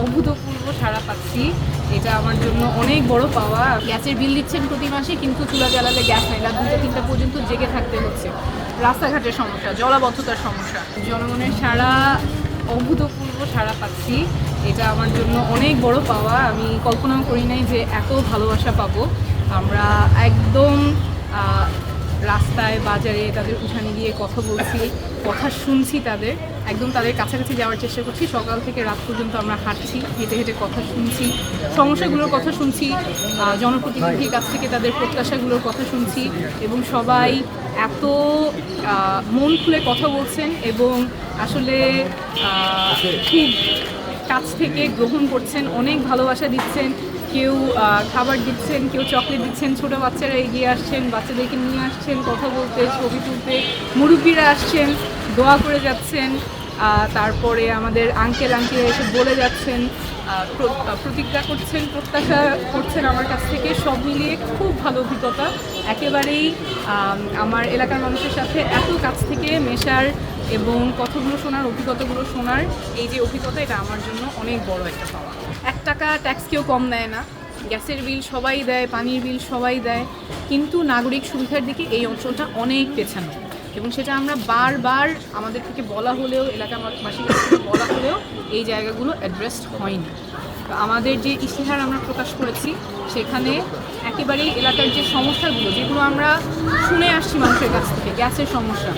অভূতপূর্ব সাড়া পাচ্ছি। এটা আমার জন্য অনেক বড় পাওয়া। গ্যাসের বিল দিচ্ছেন প্রতি মাসে, কিন্তু চুলা জ্বালালে গ্যাস নেই, রাত 2টা-3টা পর্যন্ত জেগে থাকতে হচ্ছে। রাস্তাঘাটের সমস্যা, জলাবদ্ধতার সমস্যা, জনগণের সাড়া অভূতপূর্ব সাড়া পাচ্ছি। এটা আমার জন্য অনেক বড় পাওয়া। আমি কল্পনাও করি নাই যে এত ভালোবাসা পাবো। আমরা একদম রাস্তায় বাজারে তাদের উঠানে গিয়ে কথা বলছি, কথা শুনছি, তাদের কাছাকাছি যাওয়ার চেষ্টা করছি। সকাল থেকে রাত পর্যন্ত আমরা হাঁটছি, হেঁটে হেঁটে কথা শুনছি, সমস্যাগুলোর কথা শুনছি, জনপ্রতিনিধির কাছ থেকে তাদের প্রত্যাশাগুলোর কথা শুনছি, এবং সবাই এত মন খুলে কথা বলছেন এবং আসলে খুব কাছ থেকে গ্রহণ করছেন, অনেক ভালোবাসা দিচ্ছেন। কেউ খাবার দিচ্ছেন, কেউ চকলেট দিচ্ছেন, ছোটো বাচ্চারা এগিয়ে আসছেন, বাচ্চাদেরকে নিয়ে আসছেন কথা বলতে, ছবি তুলতে, মুরব্বীরা আসছেন, দোয়া করে যাচ্ছেন, তারপরে আমাদের আঙ্কেল এসে বলে যাচ্ছেন, প্রতিজ্ঞা করছেন, প্রত্যাশা করছেন আমার কাছ থেকে। সব মিলিয়ে খুব ভালো অভিজ্ঞতা। একেবারেই আমার এলাকার মানুষের সাথে এত কাছ থেকে মেশার এবং কথাগুলো শোনার, অভিজ্ঞতাগুলো শোনার, এই যে অভিজ্ঞতা, এটা আমার জন্য অনেক বড় একটা পাওয়া। 1 টাকা ট্যাক্স কেউ কম দেয় না, গ্যাসের বিল সবাই দেয়, পানির বিল সবাই দেয়, কিন্তু নাগরিক সুবিধার দিকে এই অঞ্চলটা অনেক পেছানো, এবং সেটা আমরা বারবার আমাদের থেকে বলা হলেও, এলাকাবাসীর থেকে বলা হলেও এই জায়গাগুলো অ্যাড্রেসড হয়নি। তো আমাদের যে ইশতেহার আমরা প্রকাশ করেছি, সেখানে একেবারেই এলাকার যে সমস্যাগুলো, যেগুলো আমরা শুনে আসছি মানুষের কাছ থেকে, গ্যাসের সমস্যা,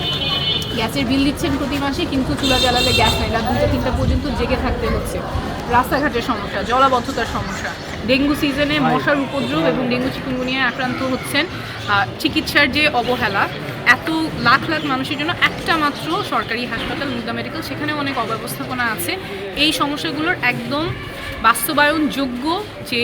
গ্যাসের বিল দিচ্ছেন প্রতি মাসে, কিন্তু চুলা জ্বালালে গ্যাস নেই, রাত 2টা-3টা পর্যন্ত জেগে থাকতে হচ্ছে। রাস্তাঘাটের সমস্যা, জলাবদ্ধতার সমস্যা, ডেঙ্গু সিজনে মশার উপদ্রব এবং ডেঙ্গু চিকুনগুনিয়ায় আক্রান্ত হচ্ছেন, চিকিৎসার যে অবহেলা, এত লাখ লাখ মানুষের জন্য একটা মাত্র সরকারি হাসপাতাল মুগদা মেডিকেল, সেখানেও অনেক অব্যবস্থাপনা আছে। এই সমস্যাগুলোর একদম বাস্তবায়নযোগ্য যে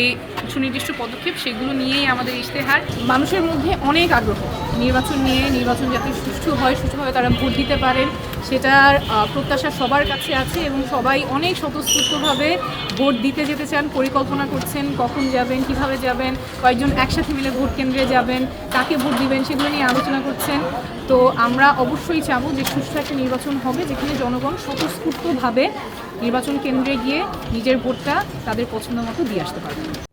সুনির্দিষ্ট পদক্ষেপ, সেগুলো নিয়েই আমাদের ইশতেহার। মানুষের মধ্যে অনেক আগ্রহ নির্বাচন নিয়ে, নির্বাচন যাতে সুষ্ঠুভাবে তারা ভোট দিতে পারেন, সেটার প্রত্যাশা সবার কাছে আছে, এবং সবাই অনেক স্বতঃস্ফূর্তভাবে ভোট দিতে যেতে চান, পরিকল্পনা করছেন কখন যাবেন, কিভাবে যাবেন, কয়েকজন একসাথে মিলে ভোট কেন্দ্রে যাবেন, কাকে ভোট দিবেন, সেগুলো নিয়ে আলোচনা করছেন। তো আমরা অবশ্যই চাবো যে সুষ্ঠু একটা নির্বাচন হবে, যেখানে জনগণ স্বতঃস্ফূর্তভাবে নির্বাচন কেন্দ্রে গিয়ে নিজের ভোটটা তাদের পছন্দ মতো দিয়ে আসতে পারবে।